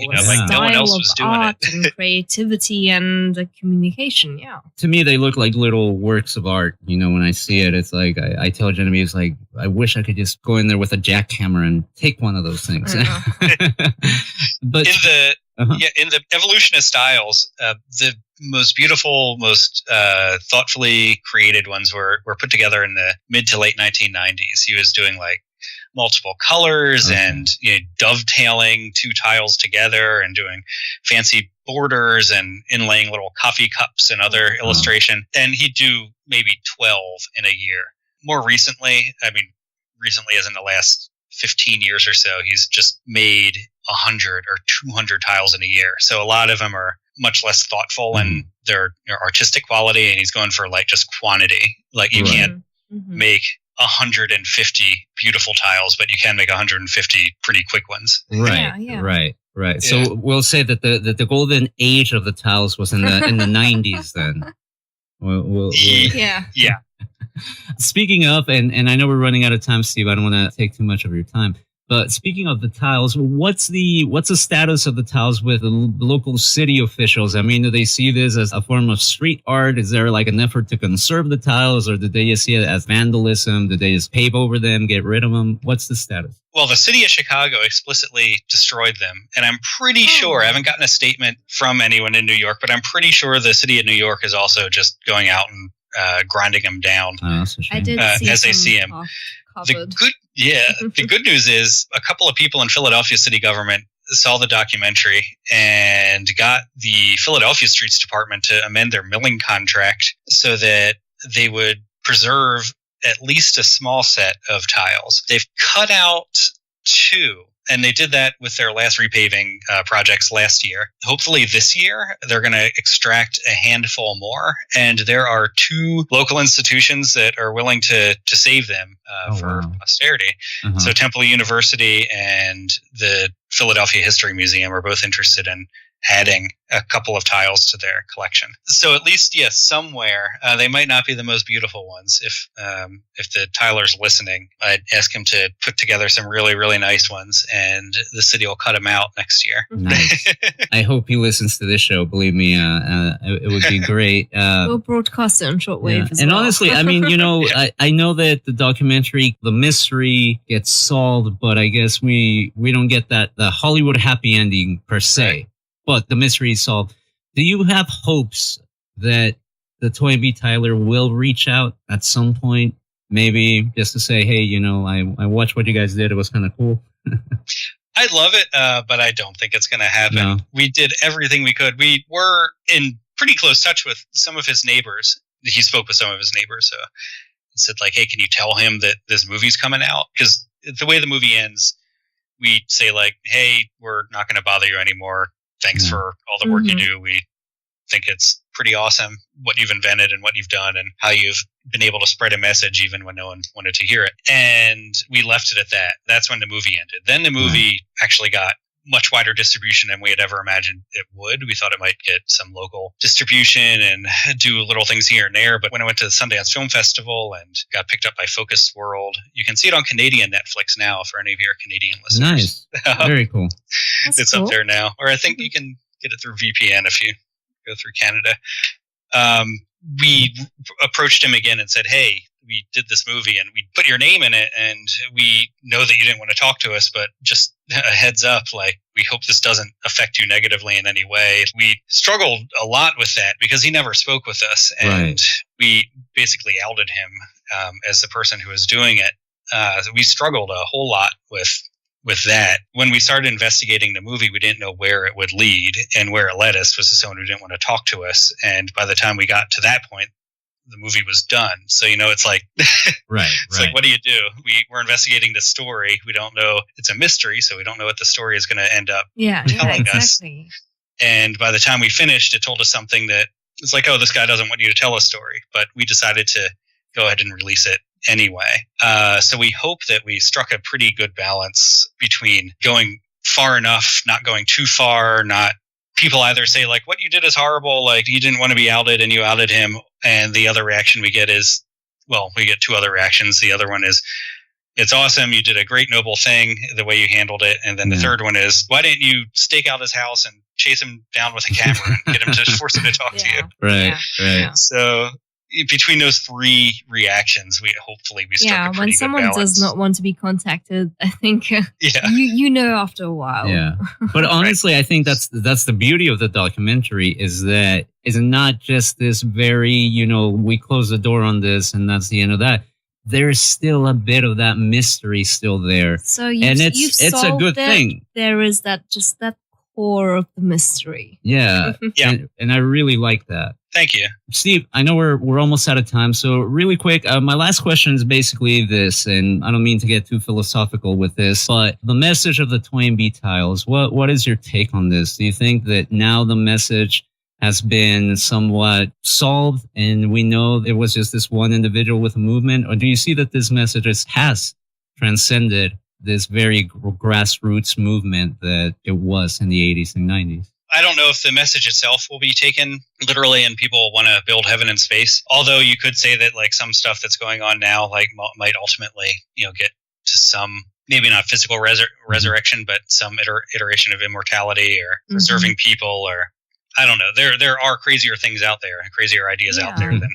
[SPEAKER 6] no one else was doing
[SPEAKER 5] art
[SPEAKER 6] it.
[SPEAKER 5] and creativity and communication. Yeah.
[SPEAKER 4] To me, they look like little works of art. When I see it, it's like I tell Genevieve, I wish I could just go in there with a jackhammer and take one of those things. But in the evolution of styles, the most beautiful, most thoughtfully created ones were put together in the mid to late 1990s. He was doing multiple colors and dovetailing two tiles together and doing fancy borders and inlaying little coffee cups and other illustration. And he'd do maybe 12 in a year. More recently, as in the last 15 years or so, he's just made 100 or 200 tiles in a year. So a lot of them are much less thoughtful in their artistic quality, and he's going for just quantity. You can't make 150 beautiful tiles, but you can make 150 pretty quick ones. Right. So we'll say that the golden age of the tiles was in the 90s then.
[SPEAKER 6] Yeah.
[SPEAKER 4] Speaking of, and I know we're running out of time, Steve, I don't want to take too much of your time. But speaking of the tiles, what's the status of the tiles with the local city officials? Do they see this as a form of street art? Is there an effort to conserve the tiles, or did they just see it as vandalism? Did they just pave over them, get rid of them? What's the status?
[SPEAKER 6] Well, the city of Chicago explicitly destroyed them, and I'm pretty sure, I haven't gotten a statement from anyone in New York, but I'm pretty sure the city of New York is also just going out and grinding them down
[SPEAKER 4] that's a shame.
[SPEAKER 5] I did see
[SPEAKER 6] as they see him.
[SPEAKER 5] Covered.
[SPEAKER 6] The good news is a couple of people in Philadelphia city government saw the documentary and got the Philadelphia Streets Department to amend their milling contract so that they would preserve at least a small set of tiles. They've cut out 2. And they did that with their last repaving projects last year. Hopefully this year, they're going to extract a handful more. And there are 2 local institutions that are willing to save them for posterity. So Temple University and the Philadelphia History Museum are both interested in adding a couple of tiles to their collection. So at least, yes, somewhere, they might not be the most beautiful ones. If the tiler's listening, I'd ask him to put together some really, really nice ones, and the city will cut them out next year.
[SPEAKER 4] Nice. I hope he listens to this show. Believe me, it would be great.
[SPEAKER 5] We'll broadcast it on shortwave as
[SPEAKER 4] and
[SPEAKER 5] well.
[SPEAKER 4] honestly, I mean, I know that the documentary, the mystery gets solved, but I guess we don't get the Hollywood happy ending per se. Right. But the mystery is solved. Do you have hopes that the Toynbee Tiler will reach out at some point? Maybe just to say, hey, I watched what you guys did. It was kind of cool.
[SPEAKER 6] I'd love it, but I don't think it's going to happen. No. We did everything we could. We were in pretty close touch with some of his neighbors. He spoke with some of his neighbors. So he said, like, hey, can you tell him that this movie's coming out? Because the way the movie ends, we say, like, hey, we're not going to bother you anymore. Thanks for all the work you do. We think it's pretty awesome what you've invented and what you've done and how you've been able to spread a message even when no one wanted to hear it. And we left it at that. That's when the movie ended. Then the movie actually got much wider distribution than we had ever imagined it would. We thought it might get some local distribution and do little things here and there. But when I went to the Sundance Film Festival and got picked up by Focus World, you can see it on Canadian Netflix now for any of your Canadian listeners.
[SPEAKER 4] Nice. Very cool.
[SPEAKER 6] It's cool. Up there now. Or I think you can get it through VPN if you go through Canada. We approached him again and said, hey, we did this movie and we put your name in it, and we know that you didn't want to talk to us, but just a heads up, like, we hope this doesn't affect you negatively in any way. We struggled a lot with that because he never spoke with us, and we basically outed him as the person who was doing it. So we struggled a whole lot with that. When we started investigating the movie, we didn't know where it would lead, and where it led us was to someone who didn't want to talk to us. And by the time we got to that point, the movie was done. So, it's like, it's like, what do you do? We're investigating the story. We don't know. It's a mystery. So we don't know what the story is going to end up telling
[SPEAKER 5] exactly.
[SPEAKER 6] us. And by the time we finished, it told us something that it's like, oh, this guy doesn't want you to tell a story, but we decided to go ahead and release it anyway. So we hope that we struck a pretty good balance between going far enough, not going too far, not people either say, like, what you did is horrible, like, you didn't want to be outed and you outed him. And the other reaction we get is, well, we get two other reactions. The other one is, it's awesome, you did a great, noble thing, the way you handled it. And then the third one is, why didn't you stake out his house and chase him down with a camera and get him to force him to talk to you?
[SPEAKER 4] Right.
[SPEAKER 6] So between those three reactions, we struck a pretty good
[SPEAKER 5] when someone
[SPEAKER 6] balance.
[SPEAKER 5] does not want to be contacted, I think you know after a while.
[SPEAKER 4] Yeah, but honestly, I think that's the beauty of the documentary is that it's not just this very we close the door on this and that's the end of that. There's still a bit of that mystery still there,
[SPEAKER 5] so
[SPEAKER 4] it's a good thing.
[SPEAKER 5] There is that core of the mystery.
[SPEAKER 4] Yeah. And I really like that.
[SPEAKER 6] Thank you.
[SPEAKER 4] Steve, I know we're almost out of time, so really quick, my last question is basically this, and I don't mean to get too philosophical with this, but the message of the Toynbee Tiles, what is your take on this? Do you think that now the message has been somewhat solved and we know it was just this one individual with a movement, or do you see that this message has transcended this very grassroots movement that it was in the 80s and 90s?
[SPEAKER 6] I don't know if the message itself will be taken literally and people want to build heaven in space. Although you could say that, like, some stuff that's going on now, like, might ultimately, get to some, maybe not physical resurrection, but some iteration of immortality or preserving people, or I don't know. There are crazier things out there, crazier ideas out there than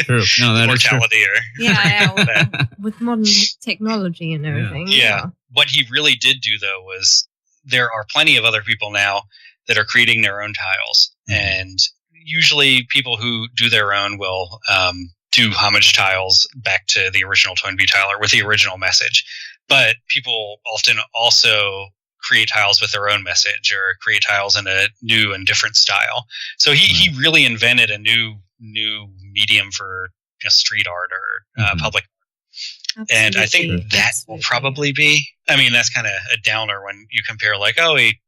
[SPEAKER 4] True. No, that
[SPEAKER 6] immortality
[SPEAKER 5] or with modern technology and everything.
[SPEAKER 6] Yeah. What he really did do, though, was there are plenty of other people now that are creating their own tiles, and usually people who do their own will do homage tiles back to the original Toynbee Tiler with the original message. But people often also create tiles with their own message or create tiles in a new and different style. So he really invented a new medium for street art or public. Absolutely. And I think that will probably be, I mean, that's kind of a downer when you compare, like, oh, he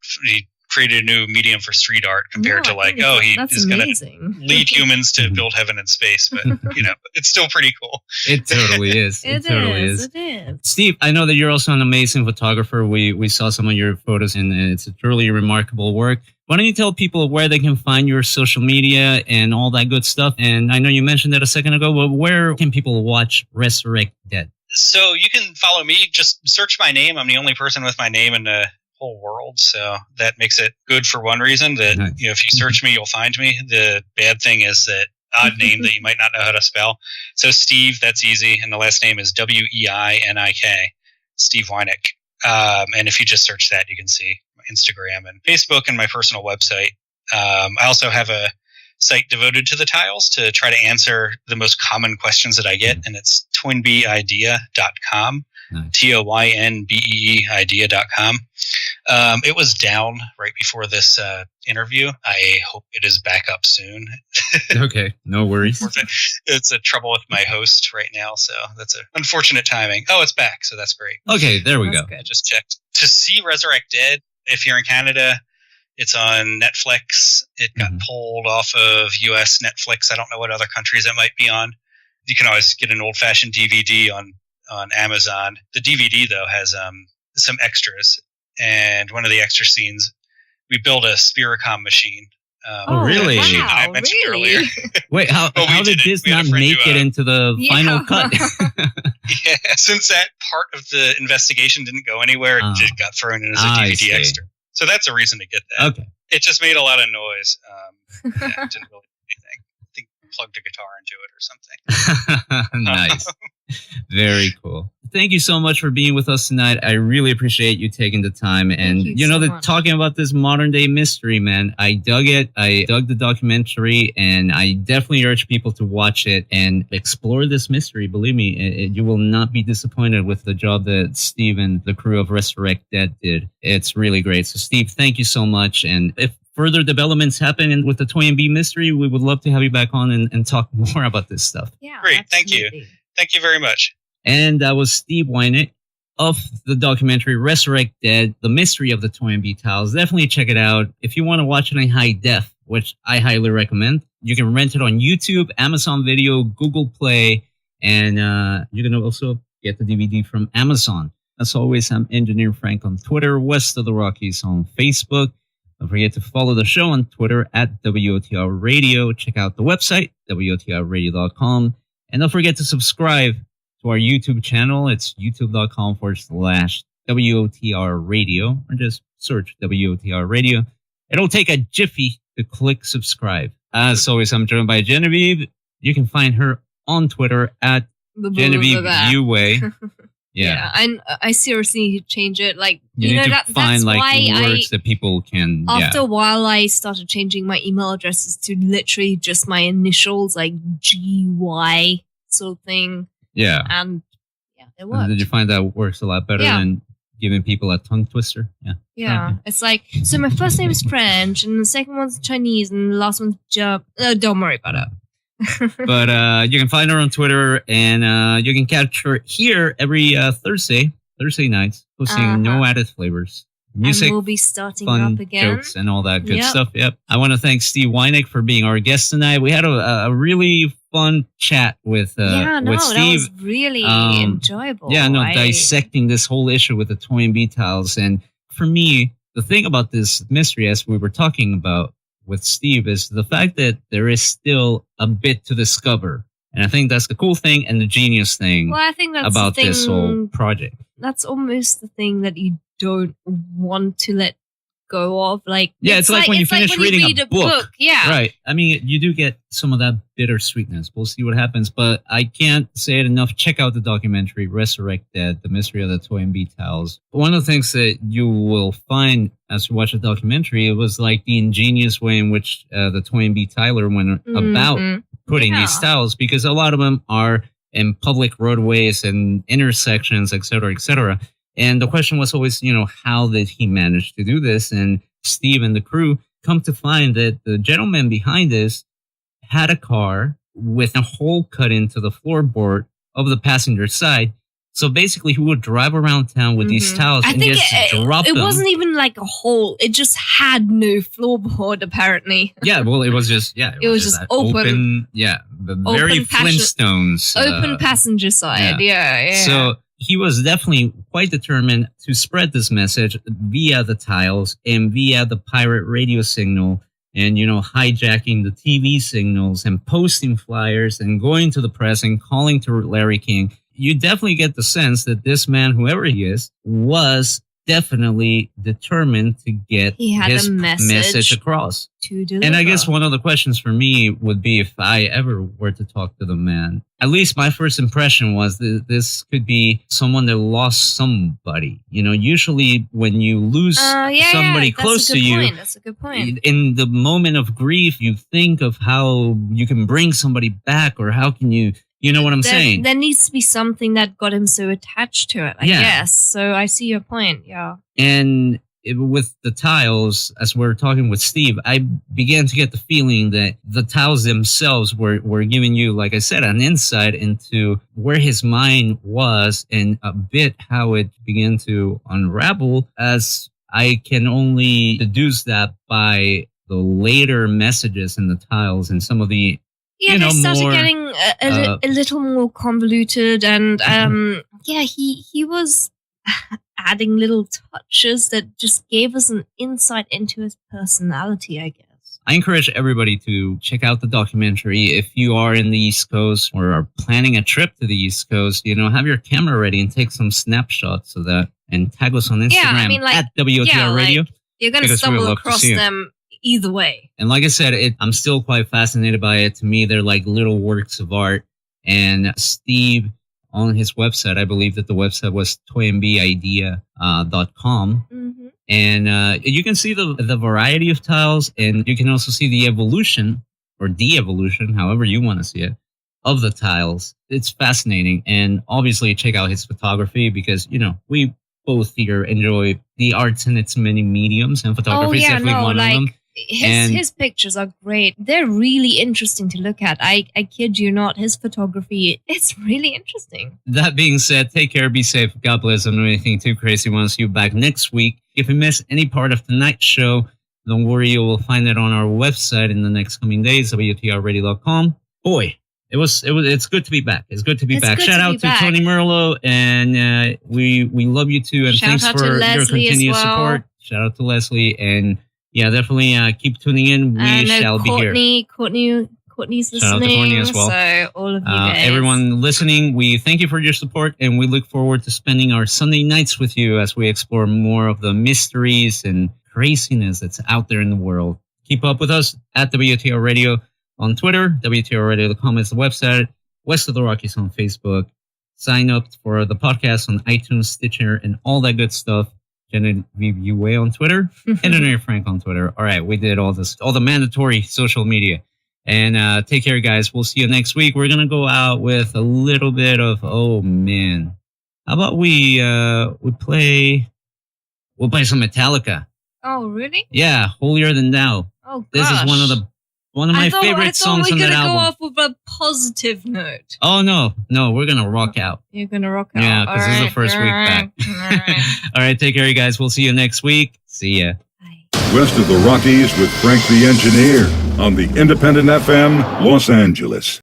[SPEAKER 6] created a new medium for street art compared to like, oh, he is going to lead humans to build heaven in space. But, you know, it's still pretty cool.
[SPEAKER 4] It totally is.
[SPEAKER 5] It
[SPEAKER 4] totally
[SPEAKER 5] is. It is.
[SPEAKER 4] Steve, I know that you're also an amazing photographer. We saw some of your photos and it's a truly remarkable work. Why don't you tell people where they can find your social media and all that good stuff? And I know you mentioned that a second ago, but where can people watch Resurrect Dead?
[SPEAKER 6] So you can follow me. Just search my name. I'm the only person with my name in the whole world. So that makes it good for one reason that,
[SPEAKER 4] Nice.
[SPEAKER 6] you know, if you search me, you'll find me. The bad thing is that odd name that you might not know how to spell. So Steve, that's easy. And the last name is Weinik, Steve Weinik. And if you just search that, you can see my Instagram and Facebook and my personal website. I also have a site devoted to the tiles to try to answer the most common questions that I get. And it's toynbeeidea.com.
[SPEAKER 4] Nice.
[SPEAKER 6] Toynbee idea.com. It was down right before this interview. I hope it is back up soon.
[SPEAKER 4] Okay, no worries.
[SPEAKER 6] It's a trouble with my host right now, so that's an unfortunate timing. Oh, it's back, so that's great.
[SPEAKER 4] Okay, there we
[SPEAKER 5] That's
[SPEAKER 4] go.
[SPEAKER 5] good.
[SPEAKER 6] I just checked. To see Resurrect Dead, if you're in Canada, it's on Netflix. It got pulled off of US Netflix. I don't know what other countries it might be on. You can always get an old-fashioned DVD on Amazon. The DVD, though, has some extras. And one of the extra scenes, we built a Spiricom machine.
[SPEAKER 4] Oh, really?
[SPEAKER 5] Wow,
[SPEAKER 6] I mentioned earlier.
[SPEAKER 4] Wait, how did
[SPEAKER 6] did it.
[SPEAKER 4] this
[SPEAKER 6] We had
[SPEAKER 4] not
[SPEAKER 6] a friend
[SPEAKER 4] make
[SPEAKER 6] who,
[SPEAKER 4] it into the final cut?
[SPEAKER 6] Yeah, since that part of the investigation didn't go anywhere, it just got thrown in as a
[SPEAKER 4] I
[SPEAKER 6] DVD
[SPEAKER 4] see.
[SPEAKER 6] extra. So that's a reason to get that.
[SPEAKER 4] Okay.
[SPEAKER 6] It just made a lot of noise. Yeah, it didn't really do anything. I think plugged a guitar into it or something.
[SPEAKER 4] Nice. Very cool. Thank you so much for being with us tonight. I really appreciate you taking the time. And
[SPEAKER 5] you
[SPEAKER 4] know,
[SPEAKER 5] so much.
[SPEAKER 4] talking about this modern day mystery, man, I dug it. I dug the documentary, and I definitely urge people to watch it and explore this mystery. Believe me, you will not be disappointed with the job that Steve and the crew of Resurrect Dead did. It's really great. So, Steve, thank you so much. And if further developments happen with the Toynbee mystery, we would love to have you back on and talk more about this stuff.
[SPEAKER 5] Yeah,
[SPEAKER 6] Great, thank you.
[SPEAKER 5] absolutely.
[SPEAKER 6] Thank you very much.
[SPEAKER 4] And that was Steve Weinik of the documentary Resurrect Dead, The Mystery of the Toynbee Tiles. Definitely check it out. If you want to watch it in high def, which I highly recommend, you can rent it on YouTube, Amazon Video, Google Play, and you can also get the DVD from Amazon. As always, I'm Engineer Frank on Twitter, West of the Rockies on Facebook. Don't forget to follow the show on Twitter at WOTR Radio. Check out the website, WOTRradio.com. And don't forget to subscribe to our YouTube channel. It's youtube.com/WOTR Radio, or just search WOTR Radio. It'll take a jiffy to click subscribe. As always, I'm joined by Genevieve. You can find her on Twitter at Genevieve Uway. Yeah.
[SPEAKER 5] I seriously need to change it. Like,
[SPEAKER 4] You need to
[SPEAKER 5] that's
[SPEAKER 4] find
[SPEAKER 5] why
[SPEAKER 4] words that people can.
[SPEAKER 5] After a while, I started changing my email addresses to literally just my initials, like GY sort of thing.
[SPEAKER 4] Yeah.
[SPEAKER 5] And yeah, it
[SPEAKER 4] And
[SPEAKER 5] worked.
[SPEAKER 4] did you find that works a lot better than giving people a tongue twister? Yeah.
[SPEAKER 5] Yeah,
[SPEAKER 4] Okay.
[SPEAKER 5] it's like, so my first name is French, and the second one's Chinese, and the last one's German. Don't worry about it.
[SPEAKER 4] But you can find her on Twitter, and you can catch her here every Thursday nights, posting no added flavors, music,
[SPEAKER 5] and we'll be starting
[SPEAKER 4] fun
[SPEAKER 5] up again.
[SPEAKER 4] jokes, and all that good
[SPEAKER 5] Yep.
[SPEAKER 4] stuff. Yep. I want to thank Steve Weinik for being our guest tonight. We had a really fun chat with Steve.
[SPEAKER 5] that was really enjoyable.
[SPEAKER 4] Dissecting this whole issue with the Toynbee Tiles. And for me, the thing about this mystery, as we were talking about with Steve, is the fact that there is still a bit to discover. And I think that's the cool thing and the genius thing
[SPEAKER 5] Well, I think that's
[SPEAKER 4] about
[SPEAKER 5] the thing,
[SPEAKER 4] this whole project.
[SPEAKER 5] That's almost the thing that you don't want to let go of. Like,
[SPEAKER 4] Yeah, it's like when you finish reading
[SPEAKER 5] read
[SPEAKER 4] a book.
[SPEAKER 5] Yeah.
[SPEAKER 4] Right. I mean, you do get some of that bittersweetness. We'll see what happens, but I can't say it enough. Check out the documentary Resurrect Dead, The Mystery of the Toynbee Tiles. One of the things that you will find as you watch the documentary, it was like the ingenious way in which the Toynbee Tiler went about putting these tiles, because a lot of them are in public roadways and intersections, et cetera, et cetera. And the question was always, how did he manage to do this? And Steve and the crew come to find that the gentleman behind this had a car with a hole cut into the floorboard of the passenger side. So basically, he would drive around town with these tiles
[SPEAKER 5] I
[SPEAKER 4] and
[SPEAKER 5] think
[SPEAKER 4] just drop them.
[SPEAKER 5] it wasn't even like a hole. It just had no floorboard, apparently.
[SPEAKER 4] Yeah, well, it was just it was just
[SPEAKER 5] that open.
[SPEAKER 4] Very Flintstones.
[SPEAKER 5] Open passenger side. Yeah.
[SPEAKER 4] So he was definitely quite determined to spread this message via the tiles and via the pirate radio signal, and hijacking the TV signals and posting flyers and going to the press and calling to Larry King. You definitely get the sense that this man, whoever he is, was definitely determined to get his message across.
[SPEAKER 5] To deliver.
[SPEAKER 4] And I guess one of the questions for me would be, if I ever were to talk to the man, at least my first impression was that this could be someone that lost somebody. Usually when you lose somebody close to you,
[SPEAKER 5] that's a good point.
[SPEAKER 4] In the moment of grief, you think of how you can bring somebody back, or how can you... You know what I'm saying?
[SPEAKER 5] There needs to be something that got him so attached to it, I guess. So I see your point, yeah.
[SPEAKER 4] And with the tiles, as we're talking with Steve, I began to get the feeling that the tiles themselves were giving you, like I said, an insight into where his mind was and a bit how it began to unravel, as I can only deduce that by the later messages in the tiles and some of the
[SPEAKER 5] they started getting a little more convoluted, and he was adding little touches that just gave us an insight into his personality, I guess.
[SPEAKER 4] I encourage everybody to check out the documentary. If you are in the East Coast or are planning a trip to the East Coast, have your camera ready and take some snapshots of that and tag us on Instagram at WOTR Radio.
[SPEAKER 5] You're going to stumble across them either way.
[SPEAKER 4] And like I said, I'm still quite fascinated by it. To me, they're like little works of art. And Steve, on his website, I believe that the website was toynbeeidea.com.
[SPEAKER 5] Mm-hmm.
[SPEAKER 4] And you can see the variety of tiles, and you can also see the evolution or de-evolution, however you want to see it, of the tiles. It's fascinating. And obviously check out his photography, because, we both here enjoy the arts in its many mediums, and photography is definitely one of them.
[SPEAKER 5] His pictures are great. They're really interesting to look at. I kid you not. His photography, it's really interesting.
[SPEAKER 4] That being said, take care, be safe. God bless. Don't do anything too crazy. Want to see you back next week. If you miss any part of tonight's show, don't worry. You will find it on our website in the next coming days, WTRradio.com. Boy, it's good to be back. It's good to be back. Shout out to Tony Merlo, and we love you too. And thanks for your continued support. Shout out to Leslie, and yeah, definitely keep tuning in. We shall be here.
[SPEAKER 5] Courtney's listening.
[SPEAKER 4] Shout out to Courtney as well.
[SPEAKER 5] So all of you guys.
[SPEAKER 4] Everyone listening, we thank you for your support, and we look forward to spending our Sunday nights with you as we explore more of the mysteries and craziness that's out there in the world. Keep up with us at WTR Radio on Twitter, WTRradio.com is the website, West of the Rockies on Facebook. Sign up for the podcast on iTunes, Stitcher, and all that good stuff. Genevieve Way on Twitter, and Henry Frank on Twitter. All right, we did all the mandatory social media. And take care, guys. We'll see you next week. We're going to go out with a little bit of, oh, man. How about we play some Metallica.
[SPEAKER 5] Oh, really?
[SPEAKER 4] Yeah, Holier Than Thou.
[SPEAKER 5] Oh, gosh.
[SPEAKER 4] This is one of my favorite songs on that album.
[SPEAKER 5] We're going to go off with a positive note.
[SPEAKER 4] Oh, no, we're going to rock out.
[SPEAKER 5] You're going to rock out?
[SPEAKER 4] Yeah, because this is the first week back. All right, take care, you guys. We'll see you next week. See ya.
[SPEAKER 5] Bye.
[SPEAKER 1] West of the Rockies with Frank the Engineer on the Independent FM, Los Angeles.